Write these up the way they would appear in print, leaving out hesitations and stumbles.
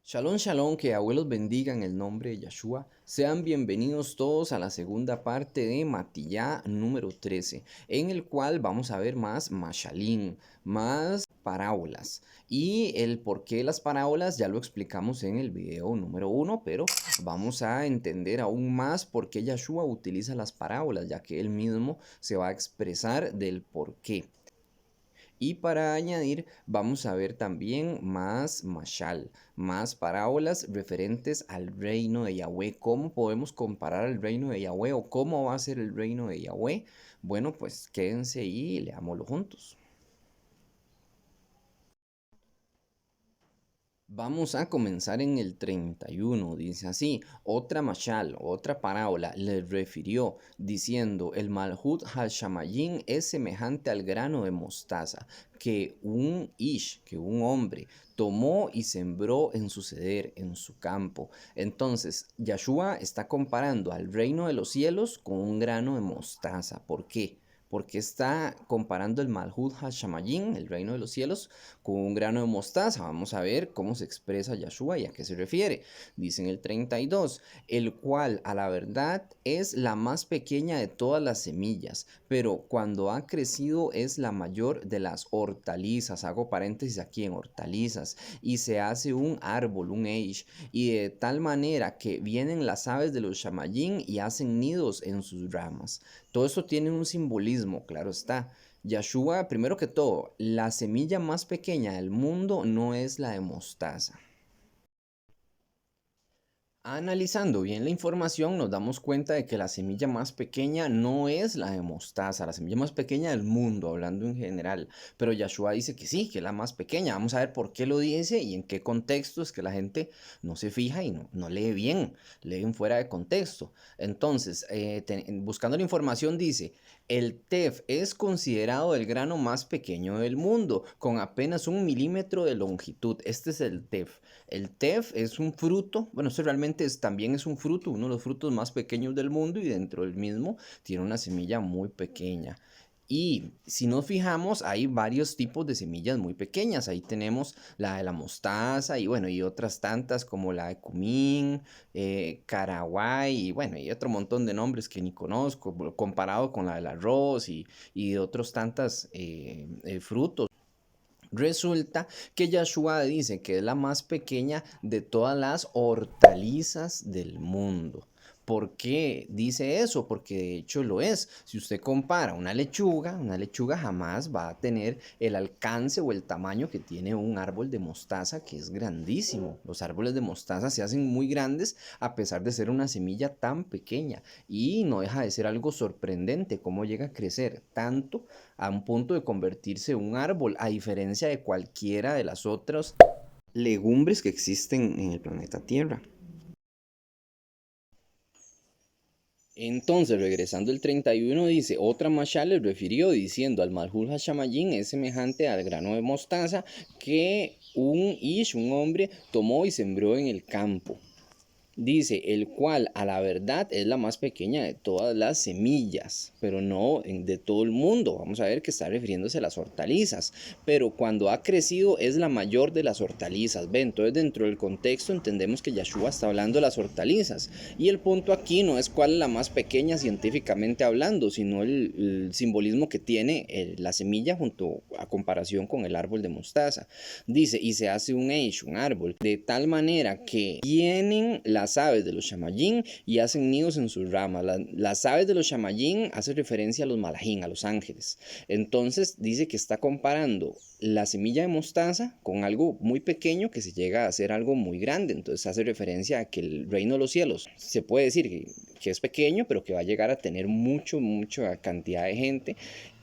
Shalom, shalom, que abuelos bendigan el nombre de Yeshua. Sean bienvenidos todos a la segunda parte de Matillá número 13, en el cual vamos a ver más mashalín, más parábolas. Y el por qué las parábolas ya lo explicamos en el video número 1, pero vamos a entender aún más por qué Yeshua utiliza las parábolas, ya que él mismo se va a expresar del por qué. Y para añadir, vamos a ver también más mashal, más parábolas referentes al reino de Yahweh. ¿Cómo podemos comparar el reino de Yahweh o cómo va a ser el reino de Yahweh? Bueno, pues quédense y leámoslo juntos. Vamos a comenzar en el 31, dice así, otra mashal, otra parábola, le refirió, diciendo, el Malhut Hashamayín es semejante al grano de mostaza, que un hombre, tomó y sembró en su ceder, en su campo. Entonces, Yahshua está comparando al reino de los cielos con un grano de mostaza. ¿Por qué? Porque está comparando el Malhut Hashamayín, el reino de los cielos, con un grano de mostaza. Vamos a ver cómo se expresa Yahshua y a qué se refiere. Dice en el 32, el cual a la verdad es la más pequeña de todas las semillas, pero cuando ha crecido es la mayor de las hortalizas. Hago paréntesis aquí en hortalizas. Y se hace un árbol, un eish, y de tal manera que vienen las aves de los shamayín y hacen nidos en sus ramas. Todo esto tiene un simbolismo, claro está. Yahshua, primero que todo, la semilla más pequeña del mundo no es la de mostaza. Analizando bien la información, nos damos cuenta de que la semilla más pequeña no es la de mostaza, la semilla más pequeña del mundo, hablando en general. Pero Yahshua dice que sí, que es la más pequeña. Vamos a ver por qué lo dice y en qué contexto es que la gente no se fija y no lee bien, leen fuera de contexto. Entonces, buscando la información, dice: el tef es considerado el grano más pequeño del mundo, con apenas 1 milímetro de longitud. Este es el tef. El tef es un fruto, bueno, esto realmente también es un fruto, uno de los frutos más pequeños del mundo, y dentro del mismo tiene una semilla muy pequeña. Y si nos fijamos, hay varios tipos de semillas muy pequeñas. Ahí tenemos la de la mostaza y bueno, y otras tantas como la de cumín, caraguay y bueno, y otro montón de nombres que ni conozco, comparado con la del arroz y de otros tantos frutos. Resulta que Yahshua dice que es la más pequeña de todas las hortalizas del mundo. ¿Por qué dice eso? Porque de hecho lo es. Si usted compara una lechuga jamás va a tener el alcance o el tamaño que tiene un árbol de mostaza, que es grandísimo. Los árboles de mostaza se hacen muy grandes a pesar de ser una semilla tan pequeña. Y no deja de ser algo sorprendente cómo llega a crecer tanto a un punto de convertirse en un árbol, a diferencia de cualquiera de las otras legumbres que existen en el planeta Tierra. Entonces, regresando el 31, dice, otra mashal le refirió diciendo, al Malhul Hashamayín es semejante al grano de mostaza que un ish, un hombre, tomó y sembró en el campo. Dice, el cual a la verdad es la más pequeña de todas las semillas, pero no de todo el mundo. Vamos a ver que está refiriéndose a las hortalizas, pero cuando ha crecido es la mayor de las hortalizas. ¿Ve? Entonces dentro del contexto entendemos que Yahshua está hablando de las hortalizas. Y el punto aquí no es cuál es la más pequeña científicamente hablando, sino el simbolismo que tiene la semilla junto a comparación con el árbol de mostaza. Dice, y se hace un eish, un árbol, de tal manera que vienen las aves de los shamayín y hacen nidos en sus ramas. Las aves de los shamayín hacen referencia a los malajín, a los ángeles. Entonces dice que está comparando la semilla de mostaza con algo muy pequeño que se llega a hacer algo muy grande. Entonces hace referencia a que el reino de los cielos se puede decir que es pequeño, pero que va a llegar a tener mucha cantidad de gente.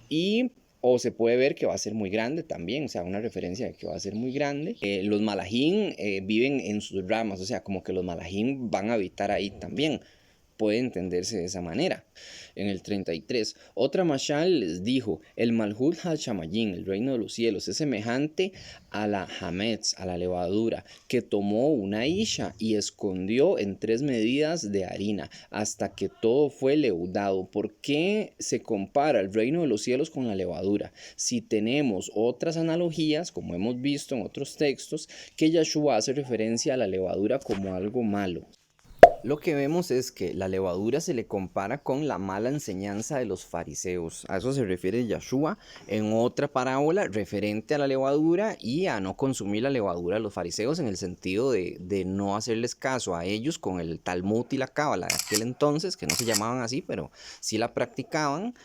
Y o se puede ver que va a ser muy grande también, o sea, una referencia de que va a ser muy grande. Los malajín viven en sus ramas, o sea, como que los malajín van a habitar ahí también. puede entenderse de esa manera. En el 33, otra mashal les dijo, el Malhut HaShamayim, el reino de los cielos, es semejante a la Hametz, a la levadura, que tomó una isha y escondió en 3 medidas de harina, hasta que todo fue leudado. ¿Por qué se compara el reino de los cielos con la levadura? Si tenemos otras analogías, como hemos visto en otros textos, que Yahshua hace referencia a la levadura como algo malo. Lo que vemos es que la levadura se le compara con la mala enseñanza de los fariseos. A eso se refiere Yahshua en otra parábola referente a la levadura y a no consumir la levadura de los fariseos, en el sentido de no hacerles caso a ellos con el Talmud y la Cábala de aquel entonces, que no se llamaban así, pero sí la practicaban.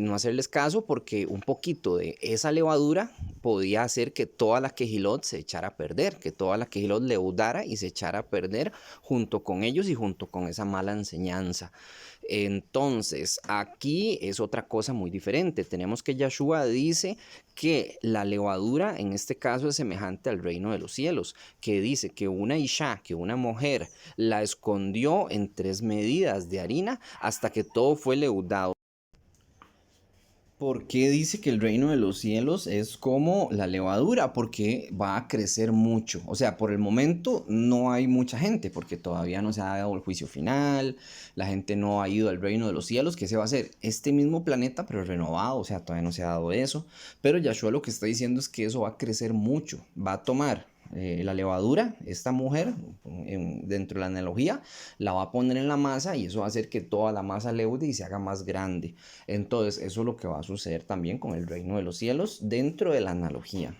No hacerles caso, porque un poquito de esa levadura podía hacer que toda la quejilot se echara a perder, que toda la quejilot leudara y se echara a perder junto con ellos y junto con esa mala enseñanza. Entonces, aquí es otra cosa muy diferente. Tenemos que Yahshua dice que la levadura en este caso es semejante al reino de los cielos, que dice que una isha, que una mujer, la escondió en 3 medidas de harina hasta que todo fue leudado. ¿Por qué dice que el reino de los cielos es como la levadura? Porque va a crecer mucho. O sea, por el momento no hay mucha gente, porque todavía no se ha dado el juicio final, la gente no ha ido al reino de los cielos, que se va a hacer este mismo planeta, pero renovado. O sea, todavía no se ha dado eso. Pero Yahshua lo que está diciendo es que eso va a crecer mucho, va a tomar la levadura, esta mujer, dentro de la analogía, la va a poner en la masa y eso va a hacer que toda la masa leude y se haga más grande. Entonces, eso es lo que va a suceder también con el reino de los cielos dentro de la analogía.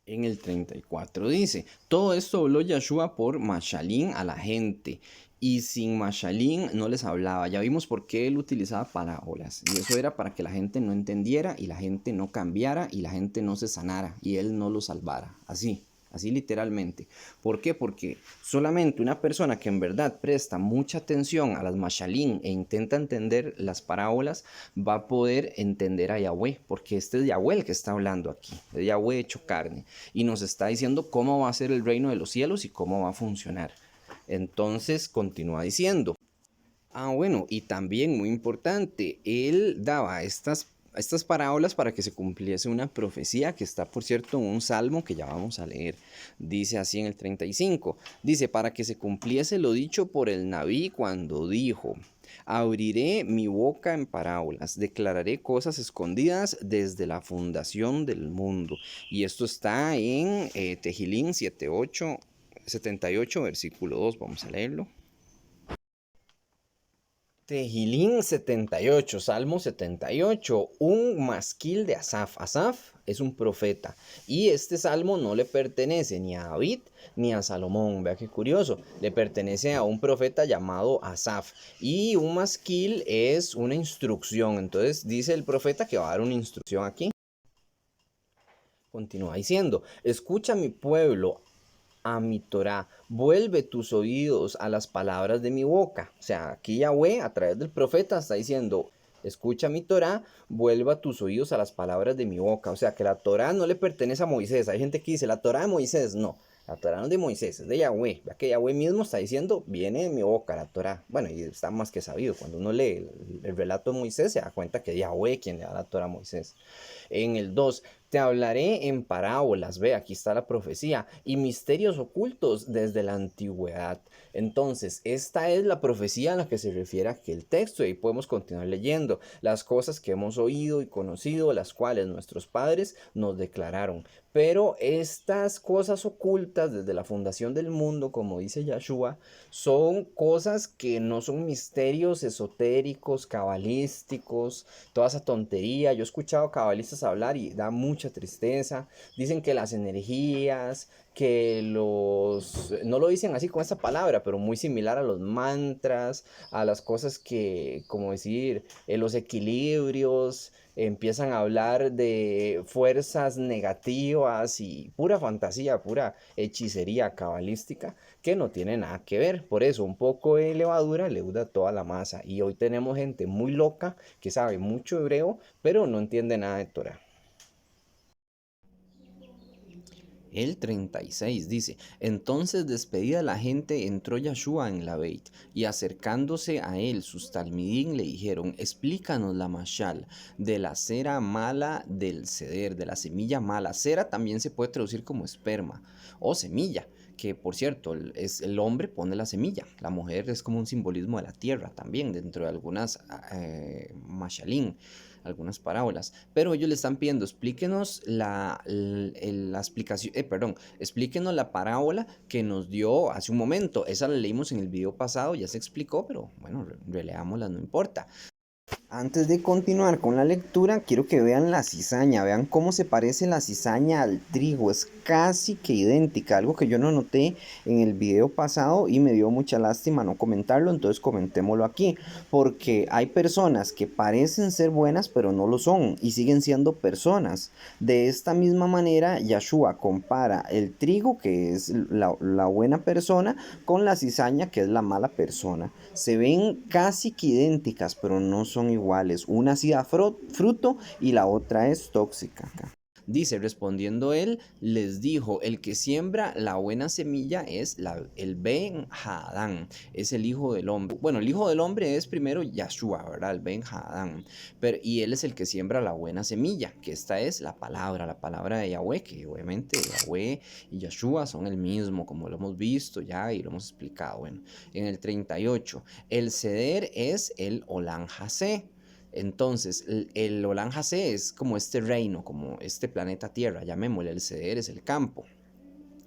En el 34 dice, todo esto habló Yahshua por Mashalín a la gente, y sin Mashalín no les hablaba. Ya vimos por qué él utilizaba parábolas, y eso era para que la gente no entendiera, y la gente no cambiara, y la gente no se sanara, y él no lo salvara. Así literalmente. ¿Por qué? Porque solamente una persona que en verdad presta mucha atención a las mashalín e intenta entender las parábolas va a poder entender a Yahweh, porque este es Yahweh el que está hablando aquí, es Yahweh hecho carne, y nos está diciendo cómo va a ser el reino de los cielos y cómo va a funcionar. Entonces continúa diciendo, bueno, y también muy importante, él daba estas parábolas para que se cumpliese una profecía que está, por cierto, en un salmo que ya vamos a leer. Dice así en el 35, dice, para que se cumpliese lo dicho por el Nabí cuando dijo, abriré mi boca en parábolas, declararé cosas escondidas desde la fundación del mundo. Y esto está en Tejilín 78, versículo 2, vamos a leerlo. Tejilín 78, Salmo 78, un masquil de Asaf. Asaf es un profeta y este salmo no le pertenece ni a David ni a Salomón. Vea qué curioso, le pertenece a un profeta llamado Asaf, y un masquil es una instrucción. Entonces dice el profeta que va a dar una instrucción aquí. Continúa diciendo, escucha mi pueblo, a mi Torah, vuelve tus oídos a las palabras de mi boca. O sea, aquí Yahweh a través del profeta está diciendo, escucha mi Torah, vuelva tus oídos a las palabras de mi boca. O sea, que la Torah no le pertenece a Moisés. Hay gente que dice, la Torah de Moisés, no. La Torah no es de Moisés, es de Yahweh. Ya que Yahweh mismo está diciendo, viene de mi boca la Torah. Bueno, y está más que sabido. Cuando uno lee el relato de Moisés, se da cuenta que es Yahweh quien le da la Torah a Moisés. En el 2, te hablaré en parábolas, ve, aquí está la profecía, y misterios ocultos desde la antigüedad. Entonces, esta es la profecía a la que se refiere aquel texto, y ahí podemos continuar leyendo las cosas que hemos oído y conocido, las cuales nuestros padres nos declararon. Pero estas cosas ocultas desde la fundación del mundo, como dice Yahshua, son cosas que no son misterios esotéricos, cabalísticos, toda esa tontería. Yo he escuchado cabalistas hablar y da mucha tristeza. Dicen que las energías, que no lo dicen así con esa palabra, pero muy similar a los mantras, a las cosas que, como decir, los equilibrios, empiezan a hablar de fuerzas negativas y pura fantasía, pura hechicería cabalística que no tiene nada que ver. Por eso un poco de levadura leuda toda la masa, y hoy tenemos gente muy loca que sabe mucho hebreo pero no entiende nada de Torah. El 36 dice, entonces despedida la gente entró Yashua en la Beit, y acercándose a él sus talmidín le dijeron, explícanos la mashal de la cera mala del ceder, de la semilla mala. Cera también se puede traducir como esperma o semilla, que por cierto, es el hombre pone la semilla, la mujer es como un simbolismo de la tierra también, dentro de algunas mashalín, algunas parábolas, pero ellos le están pidiendo, explíquenos la explicación, perdón, explíquenos la parábola que nos dio hace un momento. Esa la leímos en el video pasado, ya se explicó, pero bueno, releámosla, no importa. Antes de continuar con la lectura, quiero que vean la cizaña, vean cómo se parece la cizaña al trigo, es casi que idéntica, algo que yo no noté en el video pasado y me dio mucha lástima no comentarlo, entonces comentémoslo aquí, porque hay personas que parecen ser buenas pero no lo son y siguen siendo personas. De esta misma manera, Yashua compara el trigo, que es la buena persona, con la cizaña, que es la mala persona. Se ven casi que idénticas, pero no son iguales. Una sí da fruto y la otra es tóxica. Dice, respondiendo él, les dijo, el que siembra la buena semilla es el Ben Hadán, es el hijo del hombre. Bueno, el hijo del hombre es primero Yashua, ¿verdad? El Ben Hadán. Y él es el que siembra la buena semilla, que esta es la palabra de Yahweh, que obviamente Yahweh y Yashua son el mismo, como lo hemos visto ya y lo hemos explicado. Bueno, en el 38, el ceder es el Olam Hasé. Entonces, el Olan Hasé es como este reino, como este planeta Tierra, llamémosle, el ceder es el campo.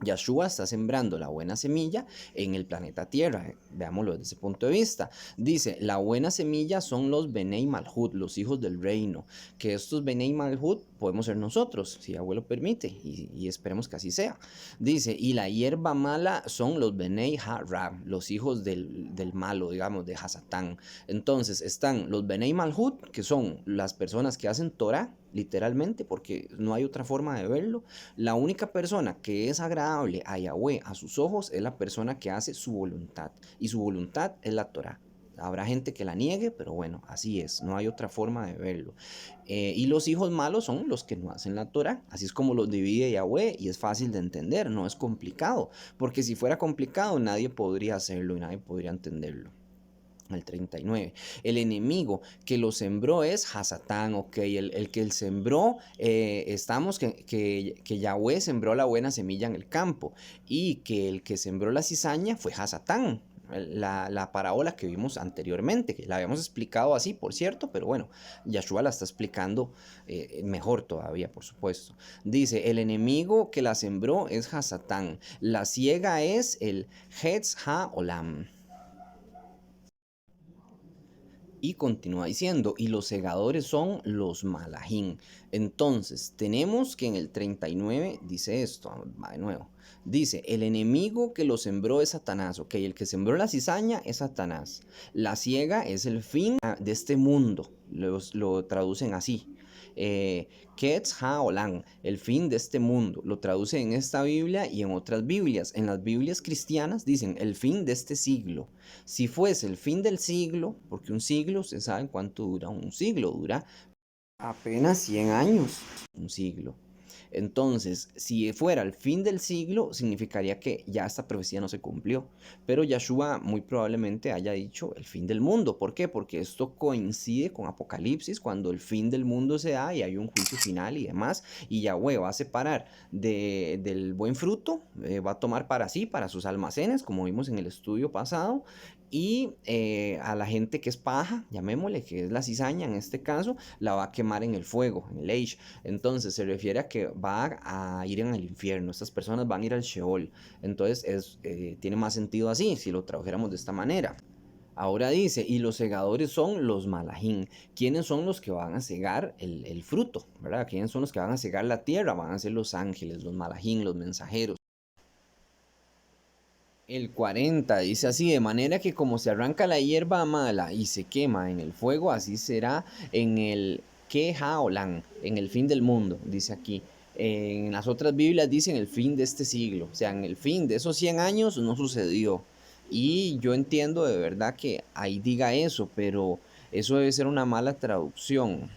Yashua está sembrando la buena semilla en el planeta Tierra, veámoslo desde ese punto de vista. Dice, la buena semilla son los Benei Malhut, los hijos del reino, que estos Benei Malhut podemos ser nosotros, si Yahweh lo permite, y esperemos que así sea. Dice, y la hierba mala son los Benei Ha-Ra, los hijos del malo, digamos, de Hasatán. Entonces están los Benei Malhut, que son las personas que hacen Torah, literalmente, porque no hay otra forma de verlo. La única persona que es agradable a Yahweh, a sus ojos, es la persona que hace su voluntad, y su voluntad es la Torah. Habrá gente que la niegue, pero bueno, así es, no hay otra forma de verlo. Y los hijos malos son los que no hacen la Torah, así es como los divide Yahweh, y es fácil de entender, no es complicado, porque si fuera complicado nadie podría hacerlo y nadie podría entenderlo. El 39. El enemigo que lo sembró es Hasatán, ok. El que sembró, estamos que Yahweh sembró la buena semilla en el campo y que el que sembró la cizaña fue Hasatán. La parábola que vimos anteriormente, que la habíamos explicado así, por cierto, pero bueno, Yahshua la está explicando mejor todavía, por supuesto. Dice, el enemigo que la sembró es Hasatán, la ciega es el Hetz Ha-Olam. Y continúa diciendo, y los segadores son los malajín. Entonces, tenemos que en el 39 dice esto, va de nuevo. Dice, el enemigo que lo sembró es Satanás, ok, el que sembró la cizaña es Satanás. La ciega es el fin de este mundo, lo traducen así. Ketz Ha-Olam, el fin de este mundo, lo traduce en esta Biblia y en otras Biblias. En las Biblias cristianas dicen el fin de este siglo. Si fuese el fin del siglo, porque un siglo, ustedes saben cuánto dura un siglo, dura apenas 100 años, un siglo. Entonces, si fuera el fin del siglo, significaría que ya esta profecía no se cumplió. Pero Yahshua muy probablemente haya dicho el fin del mundo. ¿Por qué? Porque esto coincide con Apocalipsis, cuando el fin del mundo se da y hay un juicio final y demás. Y Yahweh va a separar del buen fruto, va a tomar para sí, para sus almacenes, como vimos en el estudio pasado. Y a la gente que es paja, llamémosle, que es la cizaña en este caso, la va a quemar en el fuego, en el Eish. Entonces se refiere a que va a ir en el infierno, estas personas van a ir al Sheol. Entonces tiene más sentido así, si lo tradujéramos de esta manera. Ahora dice, y los segadores son los malajín. ¿Quiénes son los que van a cegar el fruto? ¿Verdad? ¿Quiénes son los que van a cegar la tierra? Van a ser los ángeles, los malajín, los mensajeros. El 40 dice así, de manera que como se arranca la hierba mala y se quema en el fuego, así será en el Kehaolán, en el fin del mundo, dice aquí. En las otras Biblias dicen el fin de este siglo, o sea, en el fin de esos 100 años no sucedió. Y yo entiendo de verdad que ahí diga eso, pero eso debe ser una mala traducción.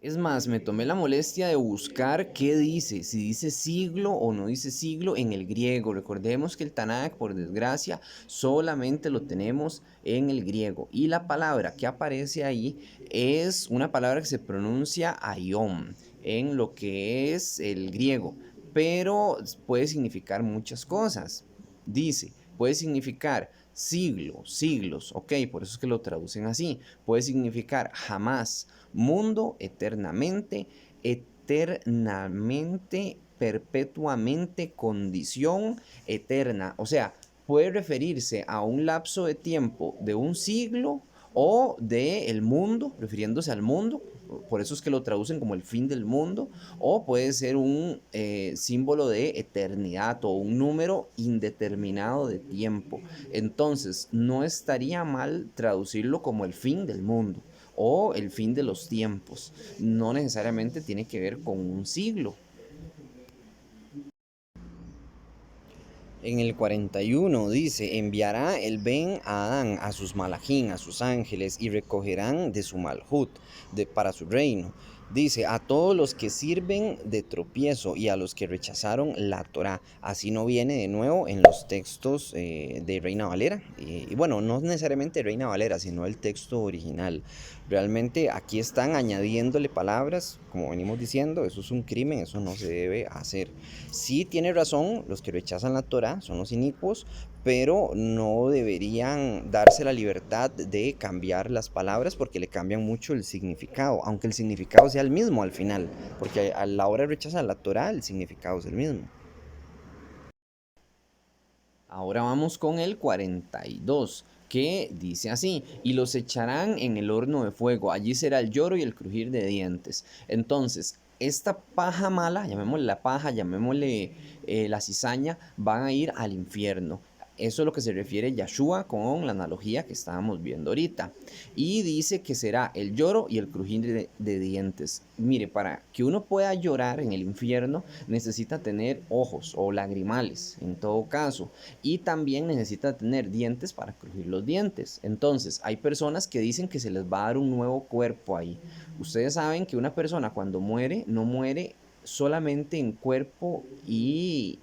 Es más, me tomé la molestia de buscar qué dice, si dice siglo o no dice siglo en el griego. Recordemos que el Tanakh, por desgracia, solamente lo tenemos en el griego. Y la palabra que aparece ahí es una palabra que se pronuncia ayom en lo que es el griego, pero puede significar muchas cosas. Dice, puede significar siglo, siglos, ok, por eso es que lo traducen así. Puede significar jamás, mundo, eternamente, eternamente, perpetuamente, condición eterna. O sea, puede referirse a un lapso de tiempo de un siglo o de el mundo, refiriéndose al mundo, por eso es que lo traducen como el fin del mundo, o puede ser un símbolo de eternidad o un número indeterminado de tiempo. Entonces, no estaría mal traducirlo como el fin del mundo o el fin de los tiempos. No necesariamente tiene que ver con un siglo. En el 41 dice, enviará el Ben a Adán, a sus malajín, a sus ángeles, y recogerán de su malhut, para su reino. Dice, a todos los que sirven de tropiezo y a los que rechazaron la Torá. Así no viene de nuevo en los textos de Reina Valera. Y bueno, no necesariamente Reina Valera, sino el texto original. Realmente aquí están añadiéndole palabras, como venimos diciendo, eso es un crimen, eso no se debe hacer. Sí tiene razón, los que rechazan la Torah son los inicuos, pero no deberían darse la libertad de cambiar las palabras porque le cambian mucho el significado, aunque el significado sea el mismo al final, porque a la hora de rechazar la Torah el significado es el mismo. Ahora vamos con el 42, que dice así, y los echarán en el horno de fuego, allí será el lloro y el crujir de dientes. Entonces, esta paja mala, llamémosle la paja, llamémosle la cizaña, van a ir al infierno. Eso es lo que se refiere Yahshua con la analogía que estábamos viendo ahorita. Y dice que será el lloro y el crujir de dientes. Mire, para que uno pueda llorar en el infierno, necesita tener ojos o lagrimales, en todo caso. Y también necesita tener dientes para crujir los dientes. Entonces, hay personas que dicen que se les va a dar un nuevo cuerpo ahí. Ustedes saben que una persona cuando muere, no muere solamente en cuerpo y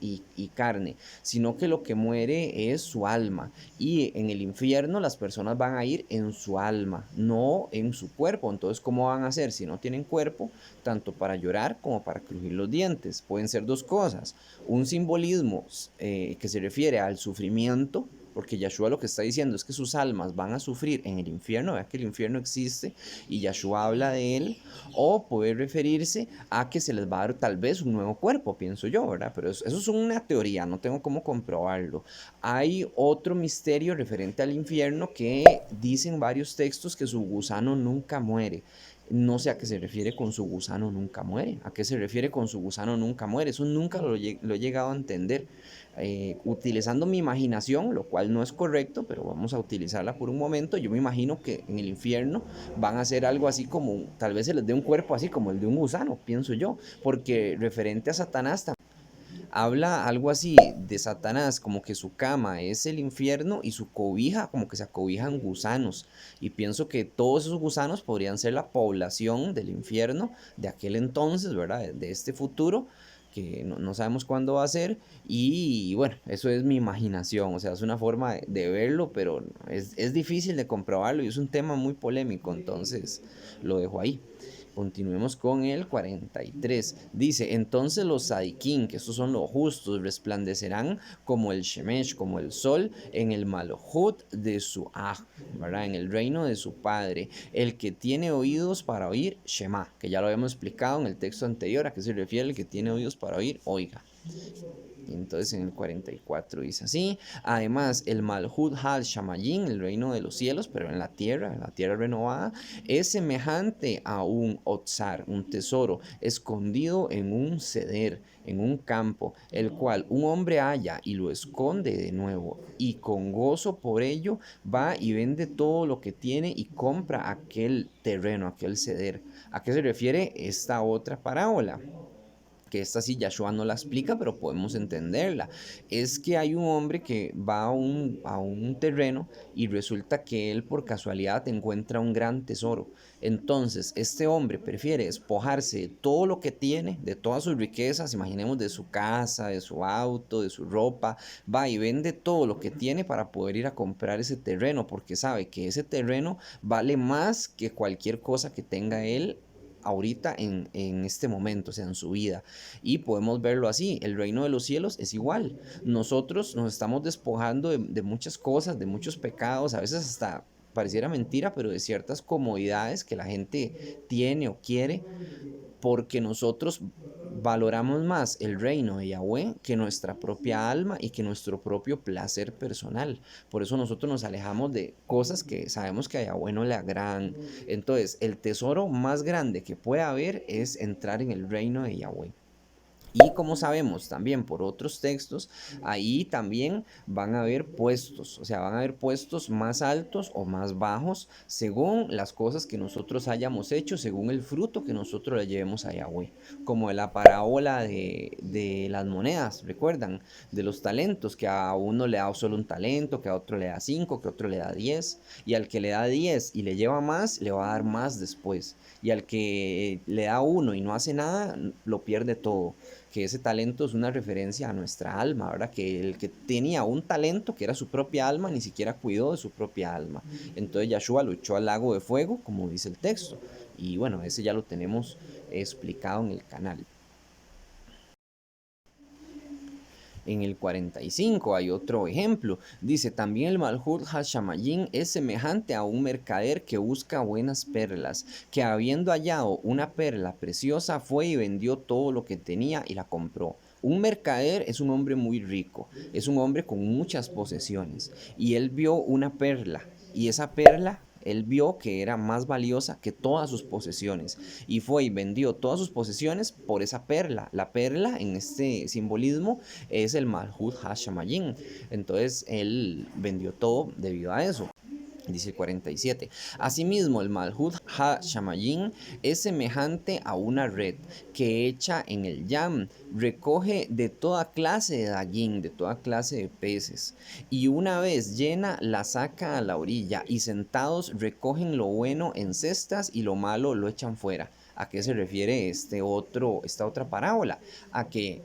carne, sino que lo que muere es su alma. Y en el infierno las personas van a ir en su alma, no en su cuerpo. Entonces, ¿cómo van a hacer si no tienen cuerpo? Tanto para llorar como para crujir los dientes. Pueden ser dos cosas. Un simbolismo que se refiere al sufrimiento, porque Yahshua lo que está diciendo es que sus almas van a sufrir en el infierno, vea que el infierno existe y Yahshua habla de él, o puede referirse a que se les va a dar tal vez un nuevo cuerpo, pienso yo, ¿verdad? Pero eso es una teoría, no tengo cómo comprobarlo. Hay otro misterio referente al infierno que dicen varios textos que su gusano nunca muere. No sé a qué se refiere con su gusano nunca muere. ¿A qué se refiere con su gusano nunca muere? Eso nunca lo he llegado a entender. Utilizando mi imaginación, lo cual no es correcto, pero vamos a utilizarla por un momento. Yo me imagino que en el infierno van a hacer algo así como, tal vez se les dé un cuerpo así como el de un gusano, pienso yo, porque referente a Satanás habla algo así de Satanás, como que su cama es el infierno y su cobija, como que se acobijan gusanos. Y pienso que todos esos gusanos podrían ser la población del infierno de aquel entonces, ¿verdad? De este futuro, que no sabemos cuándo va a ser. Y bueno, eso es mi imaginación, o sea, es una forma de verlo, pero es difícil de comprobarlo y es un tema muy polémico, entonces lo dejo ahí. Continuemos con el 43. Dice, entonces los sadiquín, que estos son los justos, resplandecerán como el shemesh, como el sol, en el malhut de su aj, ¿verdad? En el reino de su padre. El que tiene oídos para oír, shema, que ya lo habíamos explicado en el texto anterior, a qué se refiere el que tiene oídos para oír, oiga. Y entonces en el 44 dice así, además el Malhut Hal Shamayin, el reino de los cielos, pero en la tierra renovada, es semejante a un Otzar, un tesoro, escondido en un ceder, en un campo, el cual un hombre halla y lo esconde de nuevo, y con gozo por ello va y vende todo lo que tiene y compra aquel terreno, aquel ceder. ¿A qué se refiere esta otra parábola? que esta sí Yahshua no la explica, pero podemos entenderla. Es que hay un hombre que va a un terreno y resulta que él por casualidad encuentra un gran tesoro. Entonces, este hombre prefiere despojarse de todo lo que tiene, de todas sus riquezas, imaginemos de su casa, de su auto, de su ropa, va y vende todo lo que tiene para poder ir a comprar ese terreno, porque sabe que ese terreno vale más que cualquier cosa que tenga él ahorita en este momento, o sea, en su vida. Y podemos verlo así, el reino de los cielos es igual. Nosotros nos estamos despojando de muchas cosas, de muchos pecados, a veces hasta pareciera mentira, pero de ciertas comodidades que la gente tiene o quiere, porque nosotros valoramos más el reino de Yahweh que nuestra propia alma y que nuestro propio placer personal. Por eso nosotros nos alejamos de cosas que sabemos que a Yahweh no le agradan. Entonces, el tesoro más grande que puede haber es entrar en el reino de Yahweh. Y como sabemos también por otros textos, ahí también van a haber puestos, o sea, van a haber puestos más altos o más bajos según las cosas que nosotros hayamos hecho, según el fruto que nosotros le llevemos a Yahweh. Como la parábola de las monedas, ¿recuerdan? De los talentos, que a uno le da solo un talento, que a otro le da 5, que a otro le da 10. Y al que le da 10 y le lleva más, le va a dar más después. Y al que le da uno y no hace nada, lo pierde todo, que ese talento es una referencia a nuestra alma, ¿verdad? Que el que tenía un talento, que era su propia alma, ni siquiera cuidó de su propia alma. Entonces Yahshua lo echó al lago de fuego, como dice el texto. Y bueno, ese ya lo tenemos explicado en el canal. En el 45 hay otro ejemplo. Dice, también el Malhut Hashamayim es semejante a un mercader que busca buenas perlas, que habiendo hallado una perla preciosa fue y vendió todo lo que tenía y la compró. Un mercader es un hombre muy rico, es un hombre con muchas posesiones, y él vio una perla, y esa perla él vio que era más valiosa que todas sus posesiones y fue y vendió todas sus posesiones por esa perla. La perla en este simbolismo es el Malhut HaShamayim. Entonces él vendió todo debido a eso. Dice el 47. Asimismo, el Malhut HaShamayim es semejante a una red que echa en el Yam, recoge de toda clase de dagín, de toda clase de peces, y una vez llena la saca a la orilla, y sentados recogen lo bueno en cestas y lo malo lo echan fuera. ¿A qué se refiere esta otra parábola? A que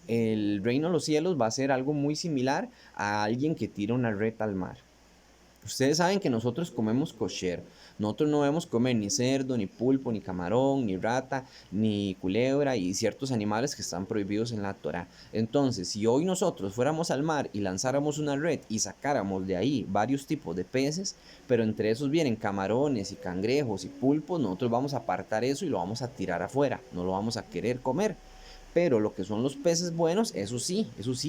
el reino de los cielos va a ser algo muy similar a alguien que tira una red al mar. Ustedes saben que nosotros comemos kosher. Nosotros no debemos comer ni cerdo, ni pulpo, ni camarón, ni rata, ni culebra y ciertos animales que están prohibidos en la Torá. Entonces, si hoy nosotros fuéramos al mar y lanzáramos una red y sacáramos de ahí varios tipos de peces, pero entre esos vienen camarones y cangrejos y pulpos, nosotros vamos a apartar eso y lo vamos a tirar afuera. No lo vamos a querer comer. Pero lo que son los peces buenos, eso sí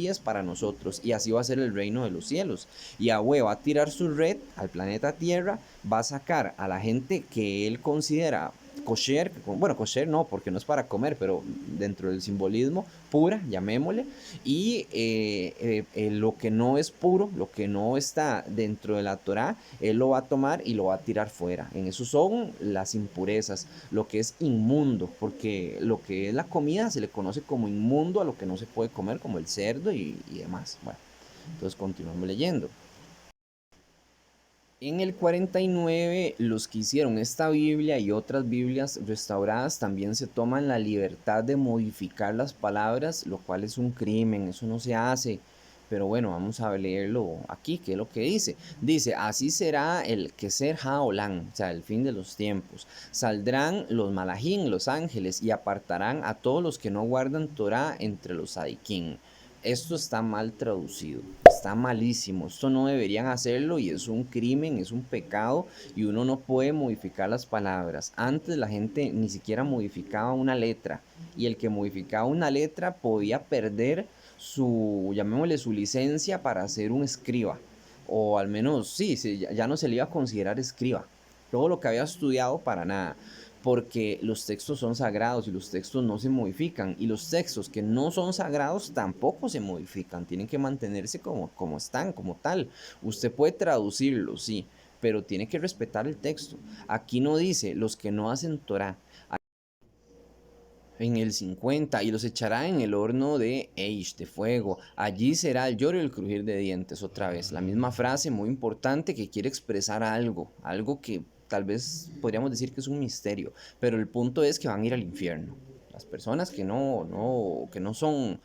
es para nosotros. Y así va a ser el reino de los cielos. Y Yahweh va a tirar su red al planeta Tierra, va a sacar a la gente que él considera kosher, bueno, kosher no, porque no es para comer, pero dentro del simbolismo, pura, llamémosle, y lo que no es puro, lo que no está dentro de la Torah, él lo va a tomar y lo va a tirar fuera. En eso son las impurezas, lo que es inmundo, porque lo que es la comida se le conoce como inmundo a lo que no se puede comer, como el cerdo y demás. Bueno, entonces continuamos leyendo. En el 49, los que hicieron esta Biblia y otras Biblias restauradas también se toman la libertad de modificar las palabras, lo cual es un crimen, eso no se hace. Pero bueno, vamos a leerlo aquí, ¿qué es lo que dice? Dice, así será el Keser Haolam, o sea, el fin de los tiempos. Saldrán los malajim, los ángeles, y apartarán a todos los que no guardan Torah entre los sadiquín. Esto está mal traducido, está malísimo, esto no deberían hacerlo y es un crimen, es un pecado y uno no puede modificar las palabras. Antes la gente ni siquiera modificaba una letra y el que modificaba una letra podía perder su, llamémosle su licencia para ser un escriba, o al menos sí, ya no se le iba a considerar escriba. Todo lo que había estudiado para nada, porque los textos son sagrados y los textos no se modifican, y los textos que no son sagrados tampoco se modifican, tienen que mantenerse como están, como tal. Usted puede traducirlo, sí, pero tiene que respetar el texto. Aquí no dice los que no hacen Torah. En el 50, y los echará en el horno de Eish, de fuego. Allí será el lloro y el crujir de dientes otra vez. La misma frase muy importante que quiere expresar algo, algo que tal vez podríamos decir que es un misterio, pero el punto es que van a ir al infierno. Las personas que no son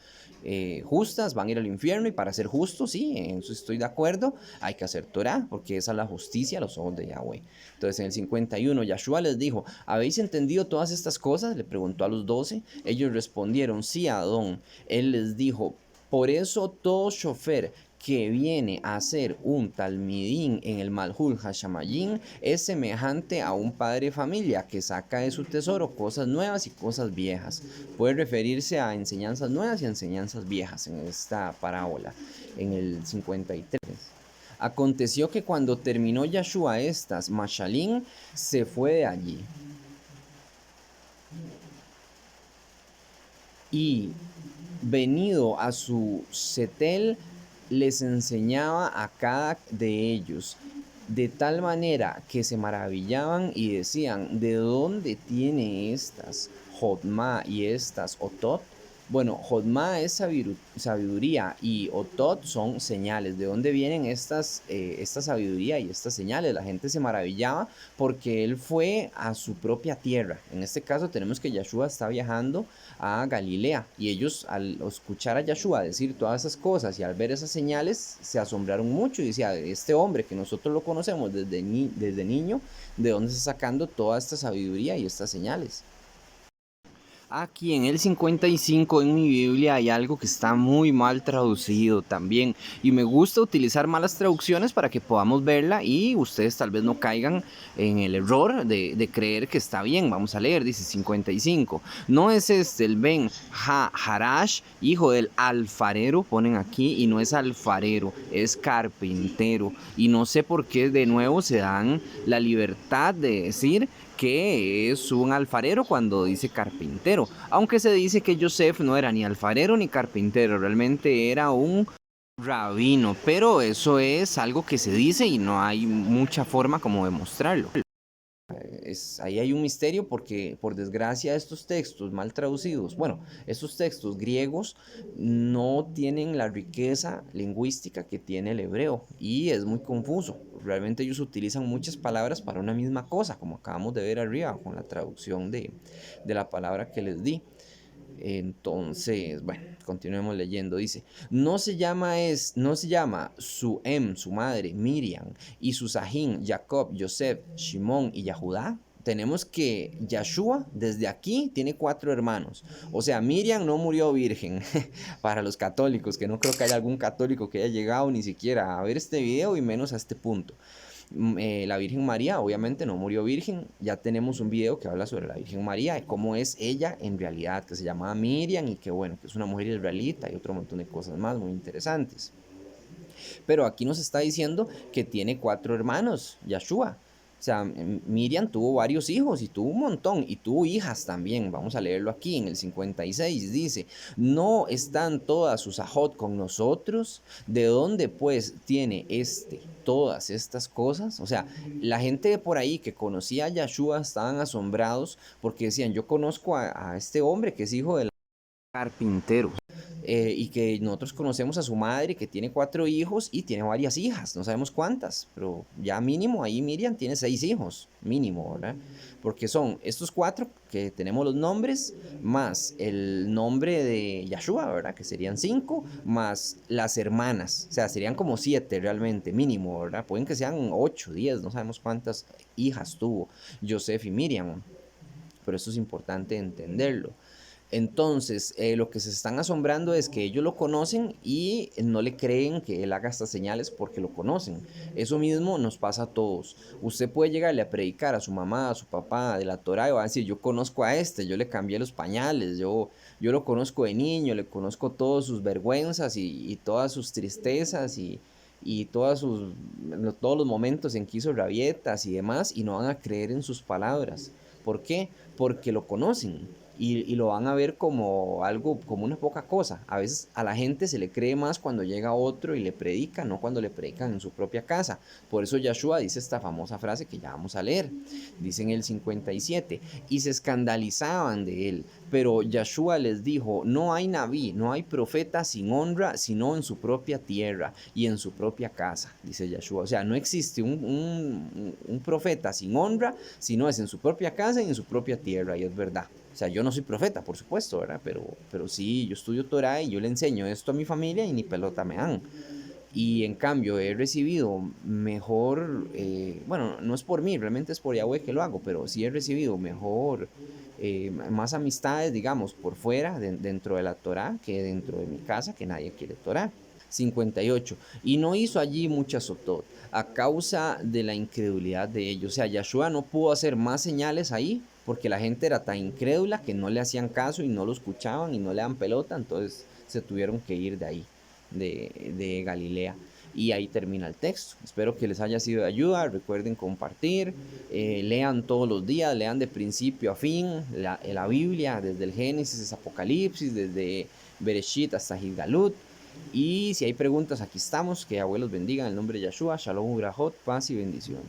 justas van a ir al infierno, y para ser justos, sí, en eso estoy de acuerdo, hay que hacer Torah, porque esa es la justicia a los ojos de Yahweh. Entonces en el 51 Yahshua les dijo: ¿habéis entendido todas estas cosas? Le preguntó a los 12. Ellos respondieron: sí, Adón. Él les dijo: por eso todo chofer que viene a ser un talmidín en el Malhul Hashamayim es semejante a un padre de familia que saca de su tesoro cosas nuevas y cosas viejas. Puede referirse a enseñanzas nuevas y enseñanzas viejas en esta parábola. En el 53. Aconteció que cuando terminó Yahshua estas Mashalín, se fue de allí. Y venido a su setel, les enseñaba a cada de ellos, de tal manera que se maravillaban y decían: ¿de dónde tiene estas Jotma y estas Otot? Bueno, Jotma es sabiduría y Otot son señales. ¿De dónde vienen esta sabiduría y estas señales? La gente se maravillaba porque él fue a su propia tierra. En este caso tenemos que Yahshua está viajando a Galilea, y ellos, al escuchar a Yahshua decir todas esas cosas y al ver esas señales, se asombraron mucho y decía: este hombre que nosotros lo conocemos desde niño, ¿de dónde está sacando toda esta sabiduría y estas señales? Aquí en el 55 en mi Biblia hay algo que está muy mal traducido también, y me gusta utilizar malas traducciones para que podamos verla y ustedes tal vez no caigan en el error de creer que está bien. Vamos a leer, dice 55: no es este el Ben Harash, hijo del alfarero, ponen aquí, y no es alfarero, es carpintero. Y no sé por qué de nuevo se dan la libertad de decir que es un alfarero cuando dice carpintero, aunque se dice que Yosef no era ni alfarero ni carpintero, realmente era un rabino, pero eso es algo que se dice y no hay mucha forma como demostrarlo. Ahí hay un misterio porque, por desgracia, estos textos mal traducidos, bueno, estos textos griegos no tienen la riqueza lingüística que tiene el hebreo, y es muy confuso. Realmente ellos utilizan muchas palabras para una misma cosa, como acabamos de ver arriba con la traducción de la palabra que les di. Entonces, bueno, continuemos leyendo. Dice: no se llama su su madre, Miriam, y su Sahin, Jacob, Joseph, Shimón y Yahudá. Tenemos que Yahshua desde aquí tiene 4 hermanos. O sea, Miriam no murió virgen. Para los católicos, que no creo que haya algún católico que haya llegado ni siquiera a ver este video, y menos a este punto. La Virgen María obviamente no murió virgen. Ya tenemos un video que habla sobre la Virgen María y cómo es ella en realidad, que se llamaba Miriam y que bueno, que es una mujer israelita y otro montón de cosas más muy interesantes. Pero aquí nos está diciendo que tiene 4 hermanos, Yahshua. O sea, Miriam tuvo varios hijos y tuvo un montón, y tuvo hijas también. Vamos a leerlo aquí en el 56. Dice: ¿no están todas sus ajot con nosotros? ¿De dónde pues tiene todas estas cosas? O sea, la gente de por ahí que conocía a Yahshua estaban asombrados porque decían: yo conozco a este hombre que es hijo del carpintero. Y que nosotros conocemos a su madre, que tiene 4 hijos y tiene varias hijas, no sabemos cuántas, pero ya mínimo ahí Miriam tiene 6 hijos, mínimo, ¿verdad? Porque son estos 4 que tenemos los nombres, más el nombre de Yahshua, ¿verdad? Que serían 5, más las hermanas, o sea, serían como 7 realmente, mínimo, ¿verdad? Pueden que sean 8, 10, no sabemos cuántas hijas tuvo Joseph y Miriam, pero esto es importante entenderlo. Entonces, lo que se están asombrando es que ellos lo conocen y no le creen que él haga estas señales porque lo conocen. Eso mismo nos pasa a todos. Usted puede llegarle a predicar a su mamá, a su papá de la Torah, y va a decir: yo conozco a este, yo le cambié los pañales, yo lo conozco de niño, le conozco todas sus vergüenzas y todas sus tristezas y todos los momentos en que hizo rabietas y demás, y no van a creer en sus palabras. ¿Por qué? Porque lo conocen y lo van a ver como algo, como una poca cosa. A veces a la gente se le cree más cuando llega otro y le predica, no cuando le predican en su propia casa. Por eso Yahshua dice esta famosa frase que ya vamos a leer. Dice en el 57: y se escandalizaban de él, Pero Yahshua les dijo, no hay nabí, no hay profeta sin honra, sino en su propia tierra y en su propia casa, dice Yahshua. O sea, no existe un profeta sin honra, sino es en su propia casa y en su propia tierra, y es verdad. O sea, yo no soy profeta, por supuesto, ¿verdad? Pero sí, yo estudio Torah y yo le enseño esto a mi familia y ni pelota me dan. Y en cambio he recibido mejor, bueno, no es por mí, realmente es por Yahweh que lo hago, pero sí he recibido mejor, más amistades, digamos, por fuera, dentro de la Torah, que dentro de mi casa, que nadie quiere Torah. 58. Y no hizo allí mucha sotot, a causa de la incredulidad de ellos. O sea, Yahshua no pudo hacer más señales ahí, porque la gente era tan incrédula que no le hacían caso y no lo escuchaban y no le dan pelota, entonces se tuvieron que ir de ahí de Galilea. Y ahí termina el texto. Espero que les haya sido de ayuda. Recuerden compartir, lean todos los días, lean de principio a fin la Biblia, desde el Génesis, Apocalipsis, desde Bereshit hasta Gilgalut. Y si hay preguntas, aquí estamos. Que abuelos bendigan en el nombre de Yahshua. Shalom, Urahot, paz y bendiciones.